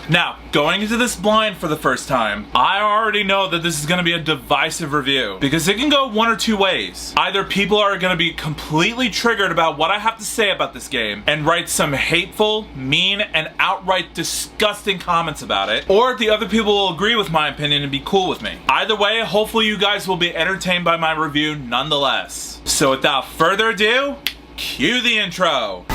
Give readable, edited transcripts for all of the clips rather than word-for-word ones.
Now, going into this blind for the first time, I already know that this is going to be a divisive review because it can go one or two ways. Either people are going to be completely triggered about what I have to say about this game and write some hateful, mean, and outright disgusting comments about it, or the other people will agree with my opinion and be cool with me. Either way, hopefully you guys will be entertained by my review nonetheless. So without further ado, cue the intro.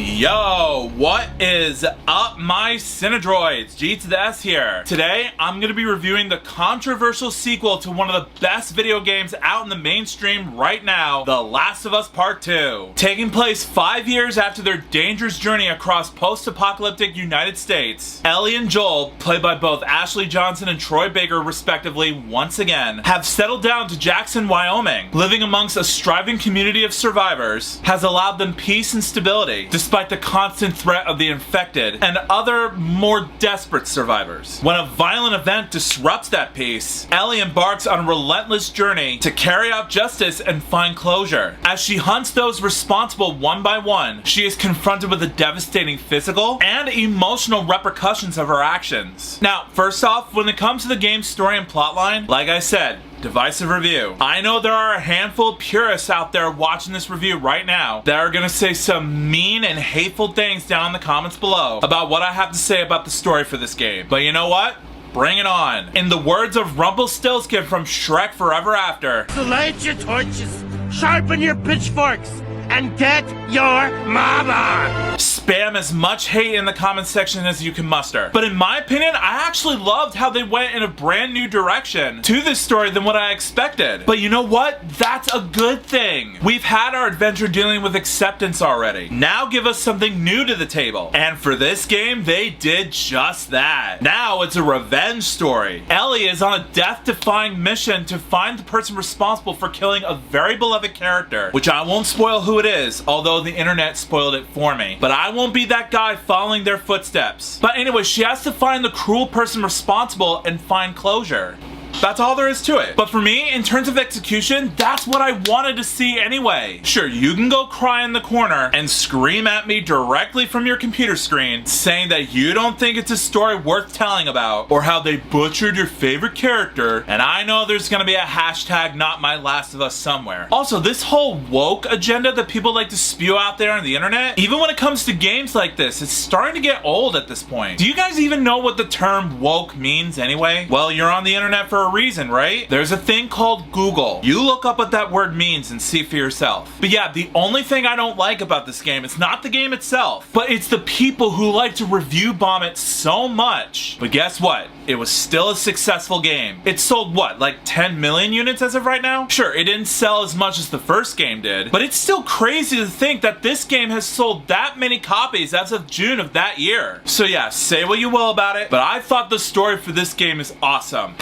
Yo, what is up, my Cinedroids? G to the S here. Today, I'm going to be reviewing the controversial sequel to one of the best video games out in the mainstream right now, The Last of Us Part 2. Taking place 5 years after their dangerous journey across post-apocalyptic United States, Ellie and Joel, played by both Ashley Johnson and Troy Baker respectively once again, have settled down to Jackson, Wyoming. Living amongst a striving community of survivors has allowed them peace and stability, despite the constant threat of the infected and other more desperate survivors. When a violent event disrupts that peace, Ellie embarks on a relentless journey to carry out justice and find closure. As she hunts those responsible one by one, she is confronted with the devastating physical and emotional repercussions of her actions. Now, first off, when it comes to the game's story and plotline, like I said, divisive review. I know there are a handful of purists out there watching this review right now that are gonna say some mean and hateful things down in the comments below about what I have to say about the story for this game. But you know what? Bring it on. In the words of Rumpelstiltskin from Shrek Forever After, so light your torches, sharpen your pitchforks, and get your mama! Spam as much hate in the comment section as you can muster. But in my opinion, I actually loved how they went in a brand new direction to this story than what I expected. But you know what? That's a good thing. We've had our adventure dealing with acceptance already. Now give us something new to the table. And for this game, they did just that. Now it's a revenge story. Ellie is on a death-defying mission to find the person responsible for killing a very beloved character, which I won't spoil who it is, although the internet spoiled it for me. But I won't be that guy following their footsteps. But anyway, she has to find the cruel person responsible and find closure. That's all there is to it. But for me, in terms of execution, that's what I wanted to see anyway. Sure, you can go cry in the corner and scream at me directly from your computer screen saying that you don't think it's a story worth telling about or how they butchered your favorite character, and I know there's gonna be a hashtag not my Last of Us somewhere. Also, this whole woke agenda that people like to spew out there on the internet, even when it comes to games like this, it's starting to get old at this point. Do you guys even know what the term woke means anyway? Well, you're on the internet for a reason, right? There's a thing called Google. You look up what that word means and see for yourself. But yeah, the only thing I don't like about this game is not the game itself, but it's the people who like to review bomb it so much. But guess what? It was still a successful game. It sold what, like 10 million units as of right now? Sure, it didn't sell as much as the first game did, but it's still crazy to think that this game has sold that many copies as of June of that year. So yeah, say what you will about it, but I thought the story for this game is awesome.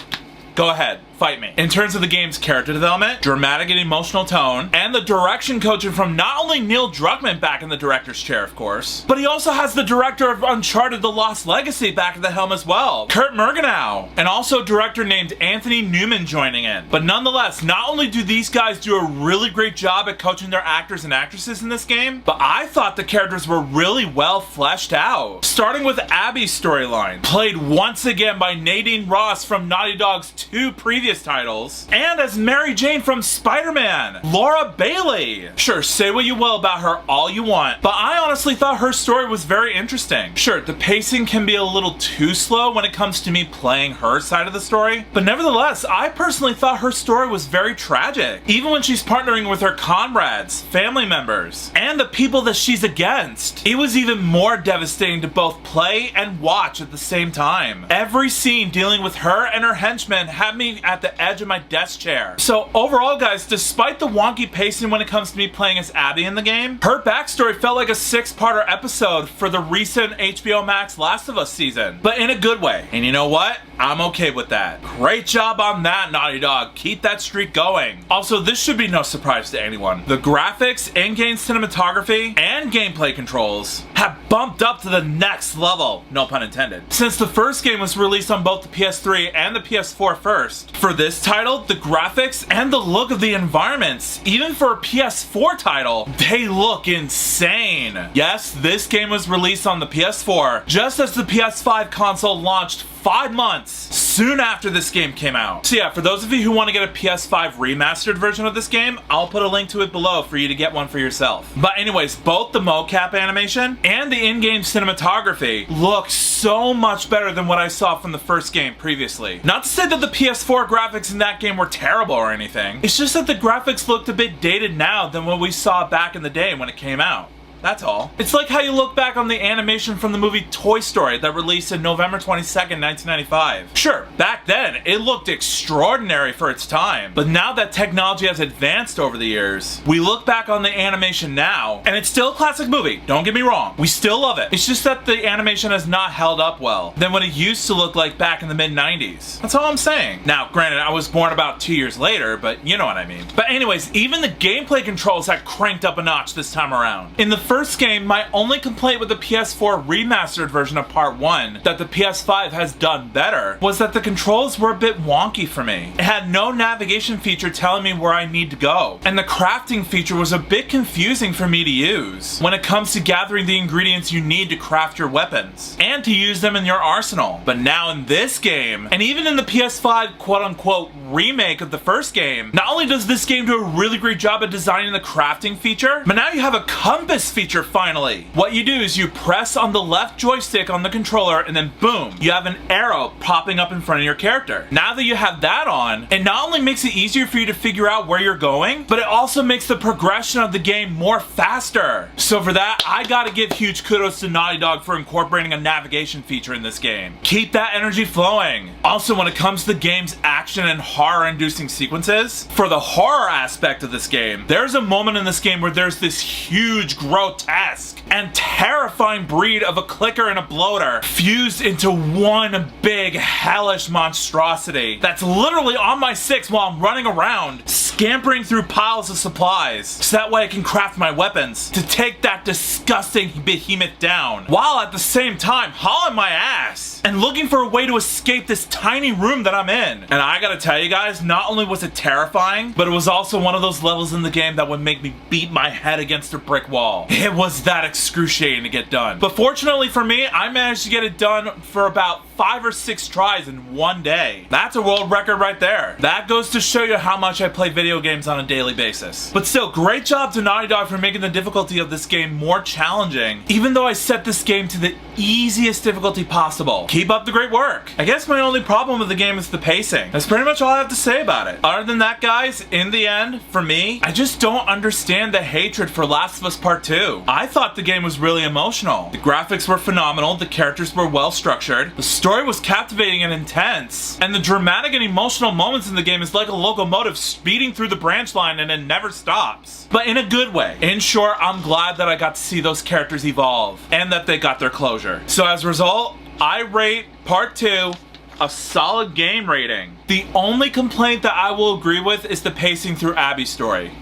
Go ahead, fight me. In terms of the game's character development, dramatic and emotional tone, and the direction coaching from not only Neil Druckmann back in the director's chair, of course, but he also has the director of Uncharted: The Lost Legacy back at the helm as well, Kurt Murgenau, and also a director named Anthony Newman joining in. But nonetheless, not only do these guys do a really great job at coaching their actors and actresses in this game, but I thought the characters were really well fleshed out. Starting with Abby's storyline, played once again by Nadine Ross from Naughty Dog's 2 previous titles, and as Mary Jane from Spider-Man, Laura Bailey. Sure, say what you will about her all you want, but I honestly thought her story was very interesting. Sure, the pacing can be a little too slow when it comes to me playing her side of the story, but nevertheless, I personally thought her story was very tragic, even when she's partnering with her comrades, family members, and the people that she's against. It was even more devastating to both play and watch at the same time. Every scene dealing with her and her henchmen had me at at the edge of my desk chair. So overall, guys, despite the wonky pacing when it comes to me playing as Abby in the game, her backstory felt like a 6-parter episode for the recent HBO Max Last of Us season, but in a good way. And you know what? I'm okay with that. Great job on that, Naughty Dog. Keep that streak going. Also, this should be no surprise to anyone. The graphics, in-game cinematography, and gameplay controls have bumped up to the next level, no pun intended, since the first game was released on both the PS3 and the PS4 first. For this title, the graphics and the look of the environments, even for a PS4 title, they look insane. Yes, this game was released on the PS4, just as the PS5 console launched 5 months soon after this game came out. So yeah, for those of you who want to get a PS5 remastered version of this game, I'll put a link to it below for you to get one for yourself. But anyways, both the mocap animation and the in-game cinematography look so much better than what I saw from the first game previously. Not to say that the PS4 graphics in that game were terrible or anything, it's just that the graphics looked a bit dated now than what we saw back in the day when it came out. That's all. It's like how you look back on the animation from the movie Toy Story that released in November 22nd, 1995. Sure, back then, it looked extraordinary for its time, but now that technology has advanced over the years, we look back on the animation now, and it's still a classic movie, don't get me wrong. We still love it. It's just that the animation has not held up well than what it used to look like back in the mid-90s. That's all I'm saying. Now, granted, I was born about 2 years later, but you know what I mean. But anyways, even the gameplay controls had cranked up a notch this time around. In the first game, my only complaint with the PS4 remastered version of Part 1 that the PS5 has done better was that the controls were a bit wonky for me. It had no navigation feature telling me where I need to go, and the crafting feature was a bit confusing for me to use when it comes to gathering the ingredients you need to craft your weapons and to use them in your arsenal. But now in this game, and even in the PS5 quote-unquote remake of the first game, not only does this game do a really great job at designing the crafting feature, but now you have a compass feature finally. What you do is you press on the left joystick on the controller and then boom, you have an arrow popping up in front of your character. Now that you have that on, it not only makes it easier for you to figure out where you're going, but it also makes the progression of the game more faster. So for that, I gotta give huge kudos to Naughty Dog for incorporating a navigation feature in this game. Keep that energy flowing. Also, when it comes to the game's action and horror-inducing sequences, for the horror aspect of this game, there's a moment in this game where there's this huge, grotesque and terrifying breed of a clicker and a bloater fused into one big hellish monstrosity that's literally on my 6 while I'm running around scampering through piles of supplies so that way I can craft my weapons to take that disgusting behemoth down while at the same time hauling my ass and looking for a way to escape this tiny room that I'm in. And I gotta tell you guys, not only was it terrifying, but it was also one of those levels in the game that would make me beat my head against a brick wall. It was that excruciating to get done. But fortunately for me, I managed to get it done for about 5 or 6 tries in one day. That's a world record right there. That goes to show you how much I play video games on a daily basis. But still, great job to Naughty Dog for making the difficulty of this game more challenging, even though I set this game to the easiest difficulty possible. Keep up the great work. I guess my only problem with the game is the pacing. That's pretty much all I have to say about it. Other than that, guys, in the end, for me, I just don't understand the hatred for Last of Us Part 2. I thought the game was really emotional. The graphics were phenomenal, the characters were well structured, the story was captivating and intense, and the dramatic and emotional moments in the game is like a locomotive speeding through the branch line and it never stops. But in a good way. In short, I'm glad that I got to see those characters evolve and that they got their closure. So as a result, I rate Part 2 a solid game rating. The only complaint that I will agree with is the pacing through Abby's story.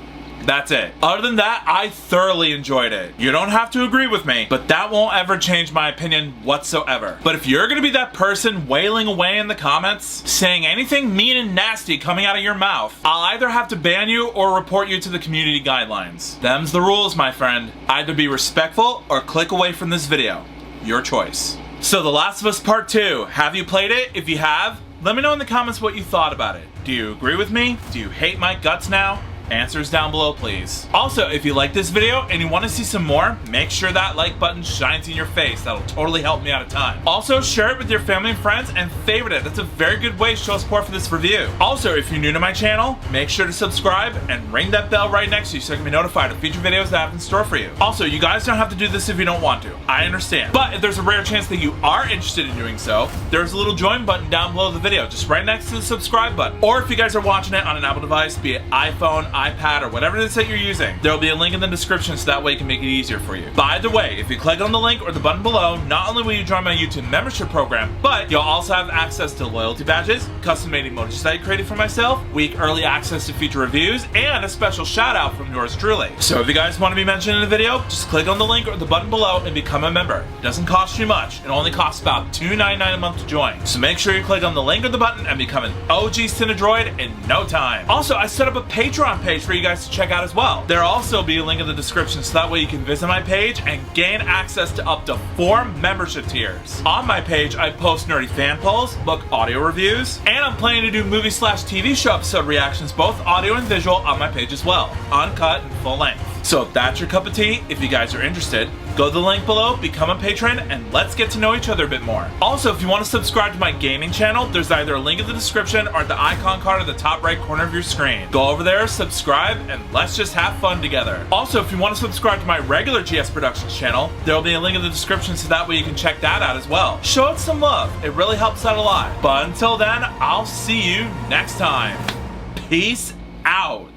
That's it. Other than that, I thoroughly enjoyed it. You don't have to agree with me, but that won't ever change my opinion whatsoever. But if you're gonna be that person wailing away in the comments, saying anything mean and nasty coming out of your mouth, I'll either have to ban you or report you to the community guidelines. Them's the rules, my friend. Either be respectful or click away from this video. Your choice. So The Last of Us Part 2, have you played it? If you have, let me know in the comments what you thought about it. Do you agree with me? Do you hate my guts now? Answers down below, please. Also, if you like this video and you want to see some more, make sure that like button shines in your face. That'll totally help me out a ton. Also, share it with your family and friends and favorite it. That's a very good way to show support for this review. Also, if you're new to my channel, make sure to subscribe and ring that bell right next to you so you can be notified of future videos that I have in store for you. Also, you guys don't have to do this if you don't want to. I understand. But if there's a rare chance that you are interested in doing so, there's a little join button down below the video, just right next to the subscribe button. Or if you guys are watching it on an Apple device, be it iPhone, iPad, or whatever it is that you're using, there will be a link in the description so that way it can make it easier for you. By the way, if you click on the link or the button below, not only will you join my YouTube membership program, but you'll also have access to loyalty badges, custom-made emojis that I created for myself, week early access to future reviews, and a special shout out from yours truly. So if you guys want to be mentioned in the video, just click on the link or the button below and become a member. It doesn't cost you much. It only costs about $2.99 a month to join. So make sure you click on the link or the button and become an OG Cinedroid in no time. Also, I set up a Patreon page for you guys to check out as well. There'll also be a link in the description so that way you can visit my page and gain access to up to 4 membership tiers. On my page, I post nerdy fan polls, book audio reviews, and I'm planning to do movie/TV show episode reactions, both audio and visual, on my page as well, uncut and full length. So if that's your cup of tea, if you guys are interested, go to the link below, become a patron, and let's get to know each other a bit more. Also, if you want to subscribe to my gaming channel, there's either a link in the description or the icon card at the top right corner of your screen. Go over there, subscribe, and let's just have fun together. Also, if you want to subscribe to my regular GS Productions channel, there will be a link in the description so that way you can check that out as well. Show it some love. It really helps out a lot. But until then, I'll see you next time. Peace out.